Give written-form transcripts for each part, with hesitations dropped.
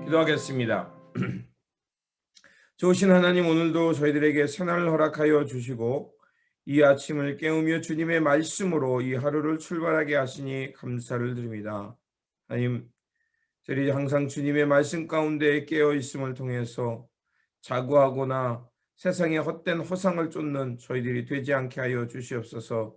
기도하겠습니다. 좋으신 하나님, 오늘도 저희들에게 새날을 허락하여 주시고 이 아침을 깨우며 주님의 말씀으로 이 하루를 출발하게 하시니 감사를 드립니다. 하나님, 저희들이 항상 주님의 말씀 가운데 깨어 있음을 통해서 자구하거나 세상의 헛된 허상을 쫓는 저희들이 되지 않게 하여 주시옵소서.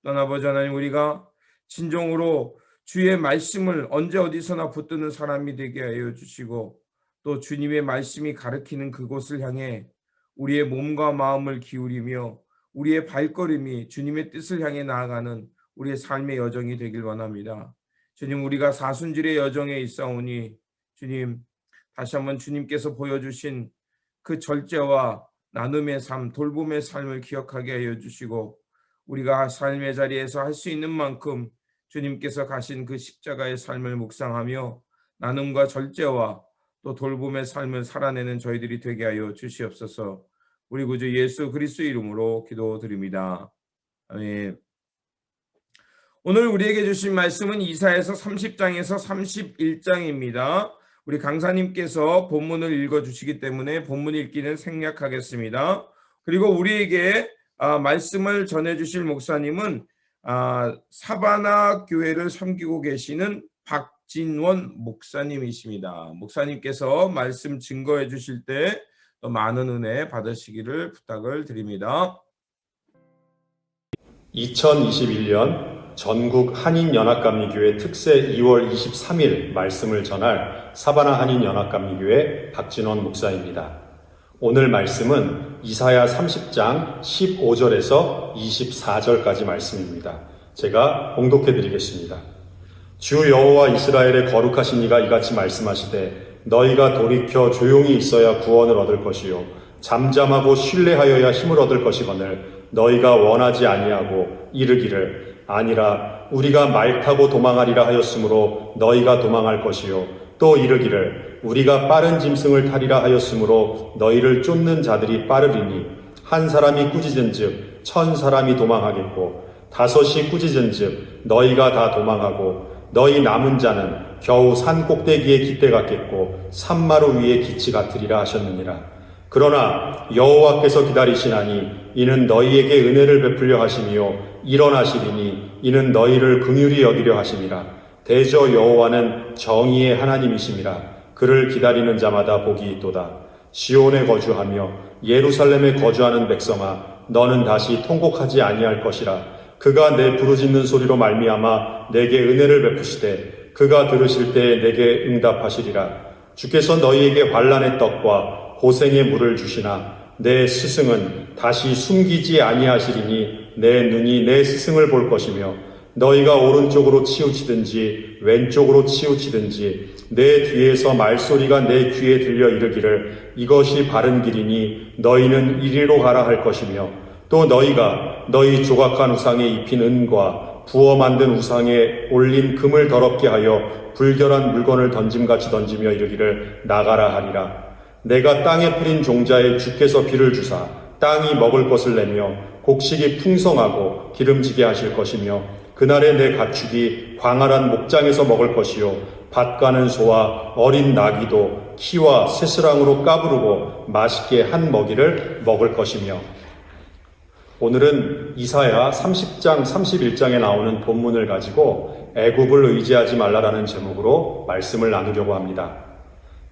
또한 아버지 하나님, 우리가 진정으로 주의 말씀을 언제 어디서나 붙드는 사람이 되게 하여 주시고, 또 주님의 말씀이 가르치는 그곳을 향해 우리의 몸과 마음을 기울이며 우리의 발걸음이 주님의 뜻을 향해 나아가는 우리의 삶의 여정이 되길 원합니다. 주님, 우리가 사순절의 여정에 있사오니 주님, 다시 한번 주님께서 보여주신 그 절제와 나눔의 삶, 돌봄의 삶을 기억하게 하여 주시고, 우리가 삶의 자리에서 할 수 있는 만큼 주님께서 가신 그 십자가의 삶을 묵상하며 나눔과 절제와 또 돌봄의 삶을 살아내는 저희들이 되게 하여 주시옵소서. 우리 구주 예수 그리스도의 이름으로 기도드립니다. 아멘. 오늘 우리에게 주신 말씀은 이사야서 30장에서 31장입니다. 우리 강사님께서 본문을 읽어주시기 때문에 본문 읽기는 생략하겠습니다. 그리고 우리에게 말씀을 전해주실 목사님은 사바나 교회를 섬기고 계시는 박진원 목사님이십니다. 목사님께서 말씀 증거해 주실 때 또 많은 은혜 받으시기를 부탁을 드립니다. 2021년 전국 한인연합감리교회 특세 2월 23일 말씀을 전할 사바나 한인연합감리교회 박진원 목사입니다. 오늘 말씀은 이사야 30장 15절에서 24절까지 말씀입니다. 제가 봉독해 드리겠습니다. 주 여호와 이스라엘의 거룩하신 이가 이같이 말씀하시되 너희가 돌이켜 조용히 있어야 구원을 얻을 것이요 잠잠하고 신뢰하여야 힘을 얻을 것이거늘 너희가 원하지 아니하고 이르기를 아니라 우리가 말 타고 도망하리라 하였으므로 너희가 도망할 것이요 또 이르기를 우리가 빠른 짐승을 타리라 하였으므로 너희를 쫓는 자들이 빠르리니 한 사람이 꾸짖은즉 1000사람이 도망하겠고 5이 꾸짖은즉 너희가 다 도망하고 너희 남은 자는 겨우 산 꼭대기에 깃대 같겠고 산마루 위에 기치 같으리라 하셨느니라. 그러나 여호와께서 기다리시나니 이는 너희에게 은혜를 베풀려 하심이요 일어나시리니 이는 너희를 긍휼히 여기려 하심이라. 대저 여호와는 정의의 하나님이심이라. 그를 기다리는 자마다 복이 있도다. 시온에 거주하며 예루살렘에 거주하는 백성아, 너는 다시 통곡하지 아니할 것이라. 그가 내 부르짖는 소리로 말미암아 내게 은혜를 베푸시되 그가 들으실 때에 내게 응답하시리라. 주께서 너희에게 환난의 떡과 고생의 물을 주시나 내 스승은 다시 숨기지 아니하시리니 내 눈이 내 스승을 볼 것이며 너희가 오른쪽으로 치우치든지 왼쪽으로 치우치든지 내 뒤에서 말소리가 내 귀에 들려 이르기를 이것이 바른 길이니 너희는 이리로 가라 할 것이며 또 너희가 너희 조각한 우상에 입힌 은과 부어 만든 우상에 올린 금을 더럽게 하여 불결한 물건을 던짐같이 던지며 이르기를 나가라 하리라. 내가 땅에 뿌린 종자에 주께서 비를 주사 땅이 먹을 것을 내며 곡식이 풍성하고 기름지게 하실 것이며 그날에 내 가축이 광활한 목장에서 먹을 것이요 밭 가는 소와 어린 나귀도 키와 새스랑으로 까부르고 맛있게 한 먹이를 먹을 것이며. 오늘은 이사야 30장 31장에 나오는 본문을 가지고 애굽을 의지하지 말라라는 제목으로 말씀을 나누려고 합니다.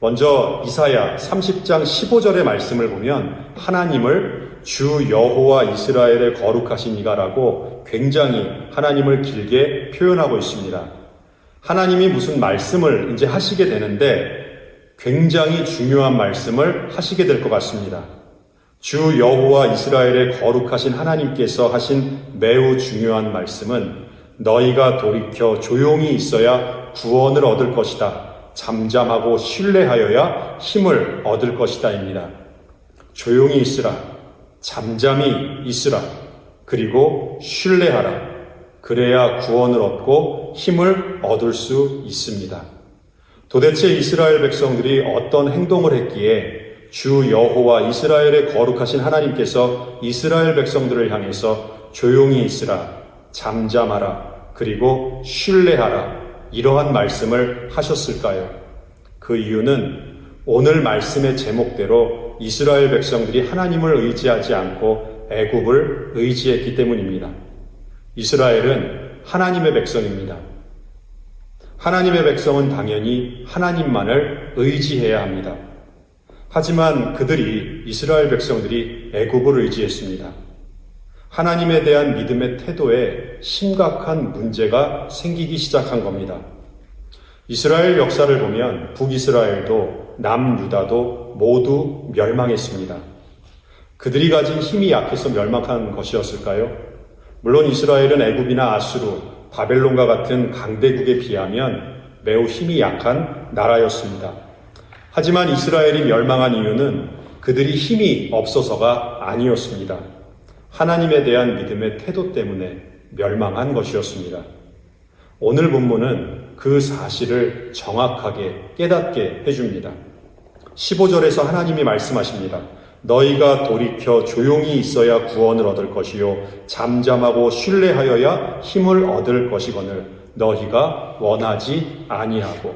먼저 이사야 30장 15절의 말씀을 보면 하나님을 주 여호와 이스라엘의 거룩하신 이가라고 굉장히 하나님을 길게 표현하고 있습니다. 하나님이 무슨 말씀을 이제 하시게 되는데 굉장히 중요한 말씀을 하시게 될 것 같습니다. 주 여호와 이스라엘의 거룩하신 하나님께서 하신 매우 중요한 말씀은 너희가 돌이켜 조용히 있어야 구원을 얻을 것이다. 잠잠하고 신뢰하여야 힘을 얻을 것이다입니다. 조용히 있으라. 잠잠히 있으라. 그리고 신뢰하라. 그래야 구원을 얻고 힘을 얻을 수 있습니다. 도대체 이스라엘 백성들이 어떤 행동을 했기에 주 여호와 이스라엘의 거룩하신 하나님께서 이스라엘 백성들을 향해서 조용히 있으라, 잠잠하라, 그리고 신뢰하라 이러한 말씀을 하셨을까요? 그 이유는 오늘 말씀의 제목대로 이스라엘 백성들이 하나님을 의지하지 않고 애굽을 의지했기 때문입니다. 이스라엘은 하나님의 백성입니다. 하나님의 백성은 당연히 하나님만을 의지해야 합니다. 하지만 이스라엘 백성들이 애굽을 의지했습니다. 하나님에 대한 믿음의 태도에 심각한 문제가 생기기 시작한 겁니다. 이스라엘 역사를 보면 북이스라엘도 남유다도 모두 멸망했습니다. 그들이 가진 힘이 약해서 멸망한 것이었을까요? 물론 이스라엘은 애굽이나 아수르, 바벨론과 같은 강대국에 비하면 매우 힘이 약한 나라였습니다. 하지만 이스라엘이 멸망한 이유는 그들이 힘이 없어서가 아니었습니다. 하나님에 대한 믿음의 태도 때문에 멸망한 것이었습니다. 오늘 본문은 그 사실을 정확하게 깨닫게 해줍니다. 15절에서 하나님이 말씀하십니다. 너희가 돌이켜 조용히 있어야 구원을 얻을 것이요 잠잠하고 신뢰하여야 힘을 얻을 것이거늘 너희가 원하지 아니하고.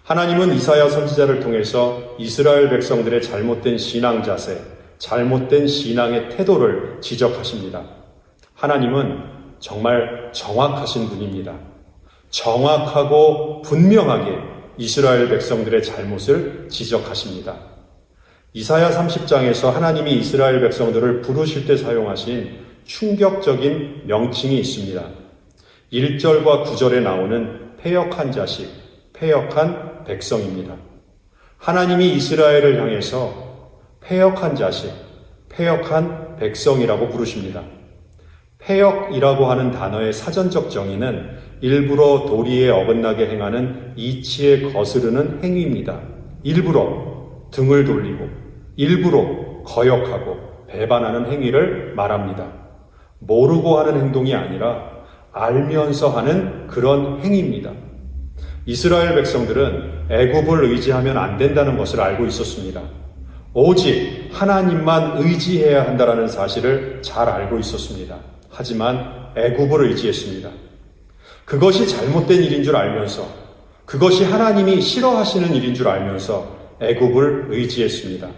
하나님은 이사야 선지자를 통해서 이스라엘 백성들의 잘못된 신앙 자세, 잘못된 신앙의 태도를 지적하십니다. 하나님은 정말 정확하신 분입니다. 정확하고 분명하게 이스라엘 백성들의 잘못을 지적하십니다. 이사야 30장에서 하나님이 이스라엘 백성들을 부르실 때 사용하신 충격적인 명칭이 있습니다. 1절과 9절에 나오는 패역한 자식, 패역한 백성입니다. 하나님이 이스라엘을 향해서 패역한 자식, 패역한 백성이라고 부르십니다. 패역이라고 하는 단어의 사전적 정의는 일부러 도리에 어긋나게 행하는 이치에 거스르는 행위입니다. 일부러 등을 돌리고 일부러 거역하고 배반하는 행위를 말합니다. 모르고 하는 행동이 아니라 알면서 하는 그런 행위입니다. 이스라엘 백성들은 애굽을 의지하면 안 된다는 것을 알고 있었습니다. 오직 하나님만 의지해야 한다는 사실을 잘 알고 있었습니다. 하지만 애굽을 의지했습니다. 그것이 잘못된 일인 줄 알면서, 그것이 하나님이 싫어하시는 일인 줄 알면서 애굽을 의지했습니다.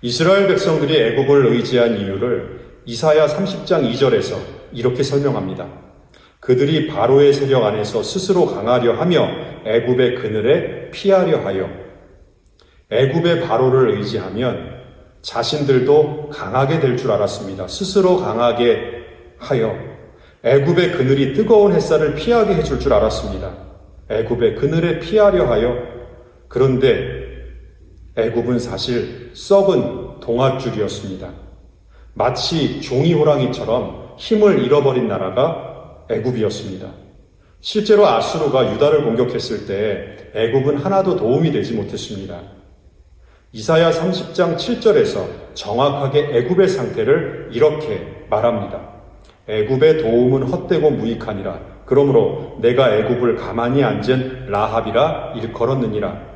이스라엘 백성들이 애굽을 의지한 이유를 이사야 30장 2절에서 이렇게 설명합니다. 그들이 바로의 세력 안에서 스스로 강하려 하며 애굽의 그늘에 피하려 하여. 애굽의 바로를 의지하면 자신들도 강하게 될 줄 알았습니다. 스스로 강하게 하여 애굽의 그늘이 뜨거운 햇살을 피하게 해줄 줄 알았습니다. 애굽의 그늘에 피하려 하여. 그런데 애굽은 사실 썩은 동아줄이었습니다. 마치 종이 호랑이처럼 힘을 잃어버린 나라가 애굽이었습니다. 실제로 아수르가 유다를 공격했을 때 애굽은 하나도 도움이 되지 못했습니다. 이사야 30장 7절에서 정확하게 애굽의 상태를 이렇게 말합니다. 애굽의 도움은 헛되고 무익하니라. 그러므로 내가 애굽을 가만히 앉은 라합이라 일컬었느니라.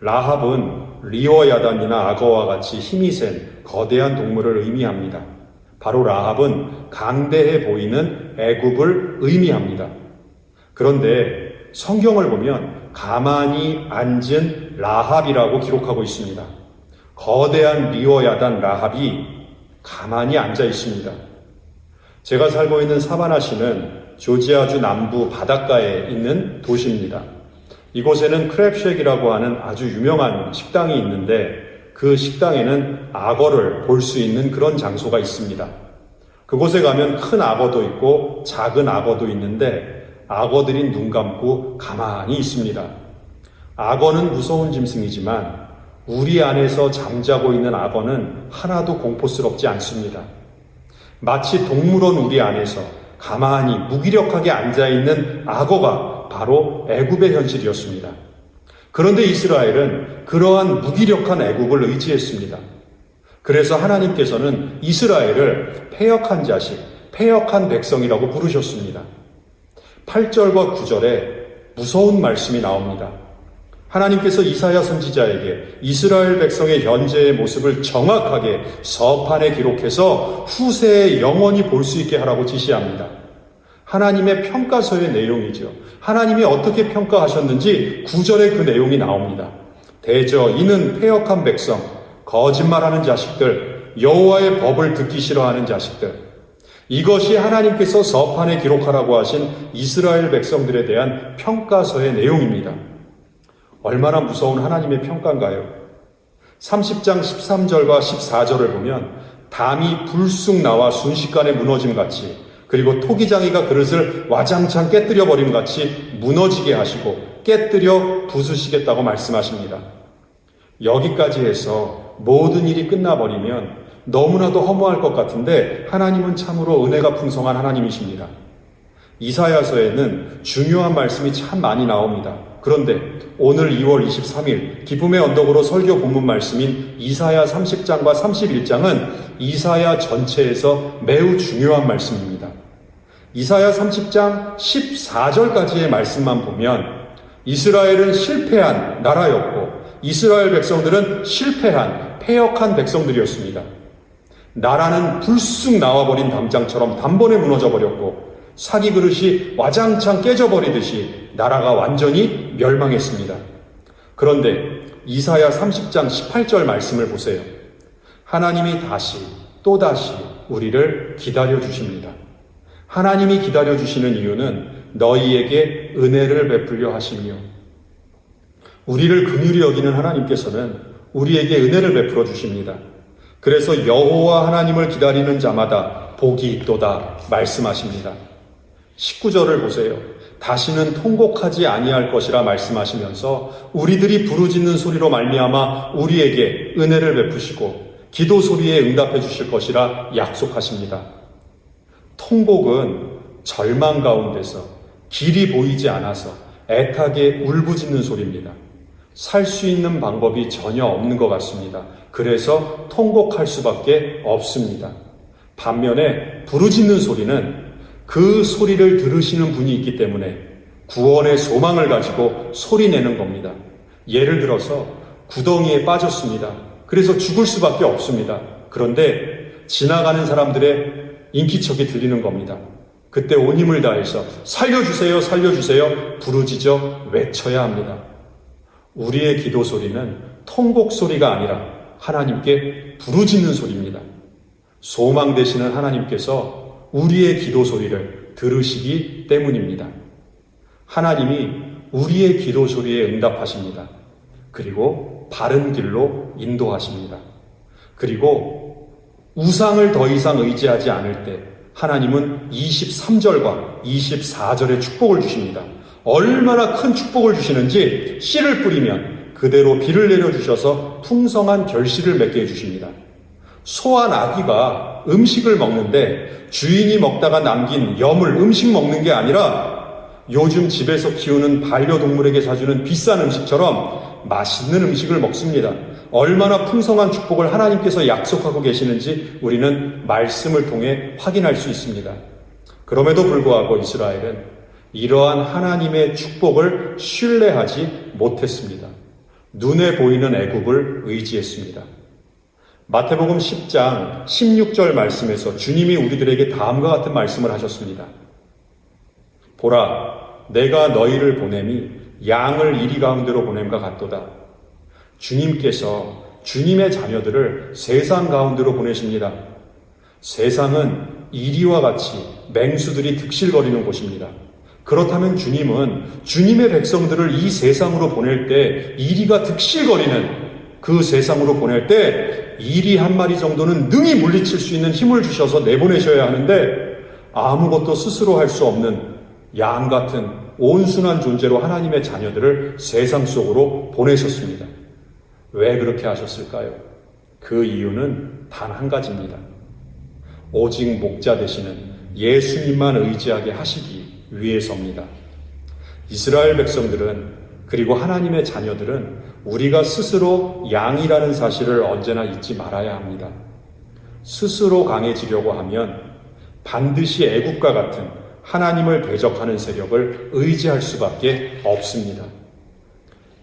라합은 리워야단이나 악어와 같이 힘이 센 거대한 동물을 의미합니다. 바로 라합은 강대해 보이는 애굽을 의미합니다. 그런데 성경을 보면 가만히 앉은 라합이라고 기록하고 있습니다. 거대한 리워야단 라합이 가만히 앉아 있습니다. 제가 살고 있는 사바나시는 조지아주 남부 바닷가에 있는 도시입니다. 이곳에는 크랩쉑이라고 하는 아주 유명한 식당이 있는데 그 식당에는 악어를 볼 수 있는 그런 장소가 있습니다. 그곳에 가면 큰 악어도 있고 작은 악어도 있는데 악어들이 눈 감고 가만히 있습니다. 악어는 무서운 짐승이지만 우리 안에서 잠자고 있는 악어는 하나도 공포스럽지 않습니다. 마치 동물원 우리 안에서 가만히 무기력하게 앉아있는 악어가 바로 애굽의 현실이었습니다. 그런데 이스라엘은 그러한 무기력한 애굽을 의지했습니다. 그래서 하나님께서는 이스라엘을 패역한 자식, 패역한 백성이라고 부르셨습니다. 8절과 9절에 무서운 말씀이 나옵니다. 하나님께서 이사야 선지자에게 이스라엘 백성의 현재의 모습을 정확하게 서판에 기록해서 후세에 영원히 볼 수 있게 하라고 지시합니다. 하나님의 평가서의 내용이죠. 하나님이 어떻게 평가하셨는지 9절에 그 내용이 나옵니다. 대저 이는 패역한 백성, 거짓말하는 자식들, 여호와의 법을 듣기 싫어하는 자식들. 이것이 하나님께서 서판에 기록하라고 하신 이스라엘 백성들에 대한 평가서의 내용입니다. 얼마나 무서운 하나님의 평가인가요? 30장 13절과 14절을 보면 담이 불쑥 나와 순식간에 무너짐 같이, 그리고 토기장이가 그릇을 와장창 깨뜨려 버림 같이 무너지게 하시고 깨뜨려 부수시겠다고 말씀하십니다. 여기까지 해서 모든 일이 끝나버리면 너무나도 허무할 것 같은데 하나님은 참으로 은혜가 풍성한 하나님이십니다. 이사야서에는 중요한 말씀이 참 많이 나옵니다. 그런데 오늘 2월 23일 기쁨의 언덕으로 설교 본문 말씀인 이사야 30장과 31장은 이사야 전체에서 매우 중요한 말씀입니다. 이사야 30장 14절까지의 말씀만 보면 이스라엘은 실패한 나라였고 이스라엘 백성들은 실패한 패역한 백성들이었습니다. 나라는 불쑥 나와버린 담장처럼 단번에 무너져버렸고 사기 그릇이 와장창 깨져버리듯이 나라가 완전히 멸망했습니다. 그런데 이사야 30장 18절 말씀을 보세요. 하나님이 다시 또다시 우리를 기다려주십니다. 하나님이 기다려주시는 이유는 너희에게 은혜를 베풀려 하시며, 우리를 긍휼히 여기는 하나님께서는 우리에게 은혜를 베풀어 주십니다. 그래서 여호와 하나님을 기다리는 자마다 복이 있도다 말씀하십니다. 19절을 보세요. 다시는 통곡하지 아니할 것이라 말씀하시면서 우리들이 부르짖는 소리로 말미암아 우리에게 은혜를 베푸시고 기도 소리에 응답해 주실 것이라 약속하십니다. 통곡은 절망 가운데서 길이 보이지 않아서 애타게 울부짖는 소리입니다. 살 수 있는 방법이 전혀 없는 것 같습니다. 그래서 통곡할 수밖에 없습니다. 반면에 부르짖는 소리는 그 소리를 들으시는 분이 있기 때문에 구원의 소망을 가지고 소리내는 겁니다. 예를 들어서 구덩이에 빠졌습니다. 그래서 죽을 수밖에 없습니다. 그런데 지나가는 사람들의 인기척이 들리는 겁니다. 그때 온 힘을 다해서 살려주세요, 살려주세요 부르짖어 외쳐야 합니다. 우리의 기도 소리는 통곡 소리가 아니라 하나님께 부르짖는 소리입니다. 소망 되시는 하나님께서 우리의 기도 소리를 들으시기 때문입니다. 하나님이 우리의 기도 소리에 응답하십니다. 그리고 바른 길로 인도하십니다. 그리고 우상을 더 이상 의지하지 않을 때 하나님은 23절과 24절의 축복을 주십니다. 얼마나 큰 축복을 주시는지 씨를 뿌리면 그대로 비를 내려주셔서 풍성한 결실을 맺게 해주십니다. 소와 나귀가 음식을 먹는데 주인이 먹다가 남긴 염을 음식 먹는 게 아니라 요즘 집에서 키우는 반려동물에게 사주는 비싼 음식처럼 맛있는 음식을 먹습니다. 얼마나 풍성한 축복을 하나님께서 약속하고 계시는지 우리는 말씀을 통해 확인할 수 있습니다. 그럼에도 불구하고 이스라엘은 이러한 하나님의 축복을 신뢰하지 못했습니다. 눈에 보이는 애굽을 의지했습니다. 마태복음 10장 16절 말씀에서 주님이 우리들에게 다음과 같은 말씀을 하셨습니다. 보라, 내가 너희를 보냄이 양을 이리 가운데로 보냄과 같도다. 주님께서 주님의 자녀들을 세상 가운데로 보내십니다. 세상은 이리와 같이 맹수들이 득실거리는 곳입니다. 그렇다면 주님은 주님의 백성들을 이 세상으로 보낼 때 이리가 득실거리는 그 세상으로 보낼 때 이리 한 마리 정도는 능히 물리칠 수 있는 힘을 주셔서 내보내셔야 하는데 아무것도 스스로 할 수 없는 양 같은 온순한 존재로 하나님의 자녀들을 세상 속으로 보내셨습니다. 왜 그렇게 하셨을까요? 그 이유는 단 한 가지입니다. 오직 목자 되시는 예수님만 의지하게 하시기 위해서입니다. 이스라엘 백성들은 그리고 하나님의 자녀들은 우리가 스스로 양이라는 사실을 언제나 잊지 말아야 합니다. 스스로 강해지려고 하면 반드시 애국과 같은 하나님을 대적하는 세력을 의지할 수밖에 없습니다.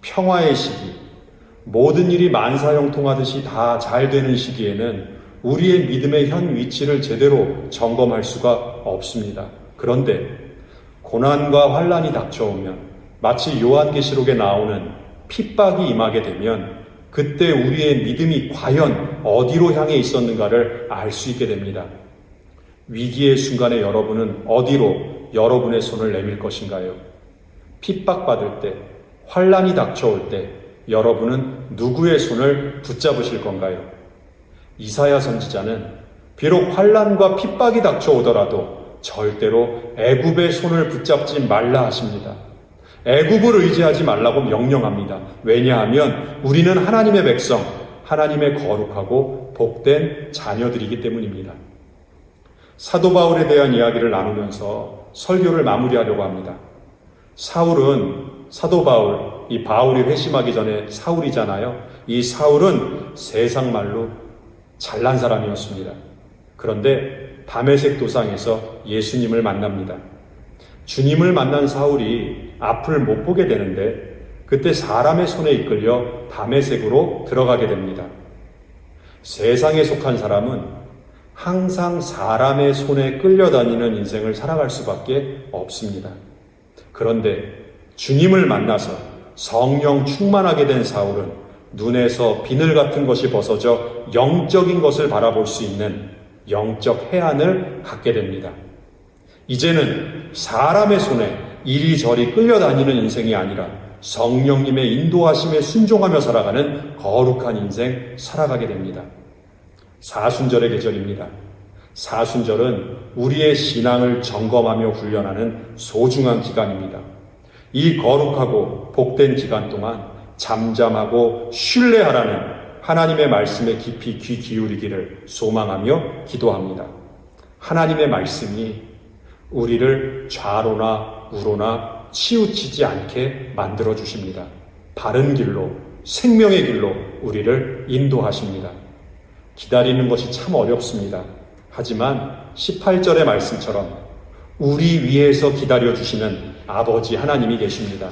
평화의 시기, 모든 일이 만사형통하듯이 다 잘 되는 시기에는 우리의 믿음의 현 위치를 제대로 점검할 수가 없습니다. 그런데 고난과 환난이 닥쳐오면 마치 요한계시록에 나오는 핍박이 임하게 되면 그때 우리의 믿음이 과연 어디로 향해 있었는가를 알 수 있게 됩니다. 위기의 순간에 여러분은 어디로 여러분의 손을 내밀 것인가요? 핍박받을 때, 환난이 닥쳐올 때 여러분은 누구의 손을 붙잡으실 건가요? 이사야 선지자는 비록 환난과 핍박이 닥쳐오더라도 절대로 애굽의 손을 붙잡지 말라 하십니다. 애굽을 의지하지 말라고 명령합니다. 왜냐하면 우리는 하나님의 백성, 하나님의 거룩하고 복된 자녀들이기 때문입니다. 사도 바울에 대한 이야기를 나누면서 설교를 마무리하려고 합니다. 사울은 사도 바울, 이 바울이 회심하기 전에 사울이잖아요. 이 사울은 세상 말로 잘난 사람이었습니다. 그런데 다메섹 도상에서 예수님을 만납니다. 주님을 만난 사울이 앞을 못 보게 되는데 그때 사람의 손에 이끌려 다메섹으로 들어가게 됩니다. 세상에 속한 사람은 항상 사람의 손에 끌려다니는 인생을 살아갈 수밖에 없습니다. 그런데 주님을 만나서 성령 충만하게 된 사울은 눈에서 비늘 같은 것이 벗어져 영적인 것을 바라볼 수 있는 영적 해안을 갖게 됩니다. 이제는 사람의 손에 이리저리 끌려다니는 인생이 아니라 성령님의 인도하심에 순종하며 살아가는 거룩한 인생 살아가게 됩니다. 사순절의 계절입니다. 사순절은 우리의 신앙을 점검하며 훈련하는 소중한 기간입니다. 이 거룩하고 복된 기간 동안 잠잠하고 신뢰하라는 하나님의 말씀에 깊이 귀 기울이기를 소망하며 기도합니다. 하나님의 말씀이 우리를 좌로나 우로나 치우치지 않게 만들어 주십니다. 바른 길로, 생명의 길로 우리를 인도하십니다. 기다리는 것이 참 어렵습니다. 하지만 18절의 말씀처럼 우리 위에서 기다려 주시는 아버지 하나님이 계십니다.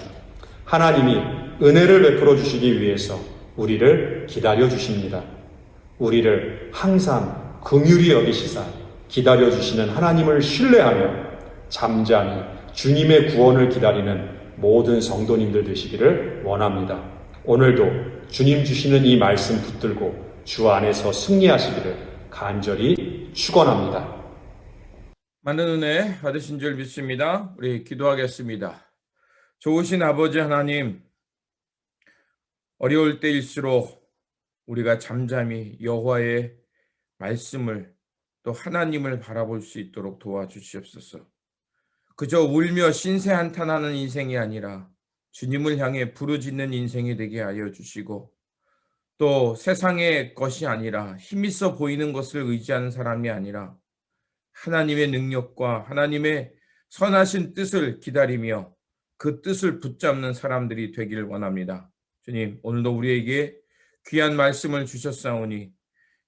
하나님이 은혜를 베풀어 주시기 위해서 우리를 기다려 주십니다. 우리를 항상 긍휼히 여기시사 기다려 주시는 하나님을 신뢰하며 잠잠히 주님의 구원을 기다리는 모든 성도님들 되시기를 원합니다. 오늘도 주님 주시는 이 말씀 붙들고 주 안에서 승리하시기를 간절히 축원합니다. 많은 은혜 받으신 줄 믿습니다. 우리 기도하겠습니다. 좋으신 아버지 하나님, 어려울 때일수록 우리가 잠잠히 여호와의 말씀을 또 하나님을 바라볼 수 있도록 도와주시옵소서. 그저 울며 신세한탄하는 인생이 아니라 주님을 향해 부르짖는 인생이 되게 하여 주시고, 또 세상의 것이 아니라 힘있어 보이는 것을 의지하는 사람이 아니라 하나님의 능력과 하나님의 선하신 뜻을 기다리며 그 뜻을 붙잡는 사람들이 되기를 원합니다. 주님, 오늘도 우리에게 귀한 말씀을 주셨사오니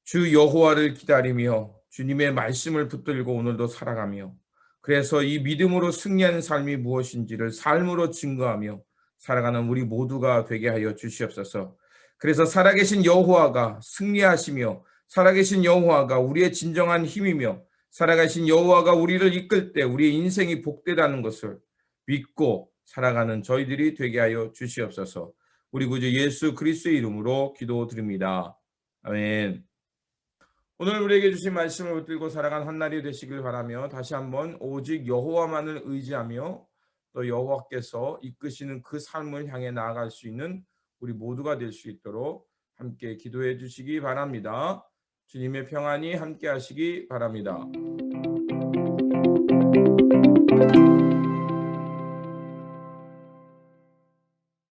주 여호와를 기다리며 주님의 말씀을 붙들고 오늘도 살아가며, 그래서 이 믿음으로 승리하는 삶이 무엇인지를 삶으로 증거하며 살아가는 우리 모두가 되게 하여 주시옵소서. 그래서 살아계신 여호와가 승리하시며 살아계신 여호와가 우리의 진정한 힘이며 살아가신 여호와가 우리를 이끌 때 우리의 인생이 복되다는 것을 믿고 살아가는 저희들이 되게 하여 주시옵소서. 우리 구주 예수 그리스도의 이름으로 기도드립니다. 아멘. 오늘 우리에게 주신 말씀을 붙들고 살아간 한 날이 되시길 바라며, 다시 한번 오직 여호와만을 의지하며 또 여호와께서 이끄시는 그 삶을 향해 나아갈 수 있는 우리 모두가 될 수 있도록 함께 기도해 주시기 바랍니다. 주님의 평안이 함께 하시기 바랍니다.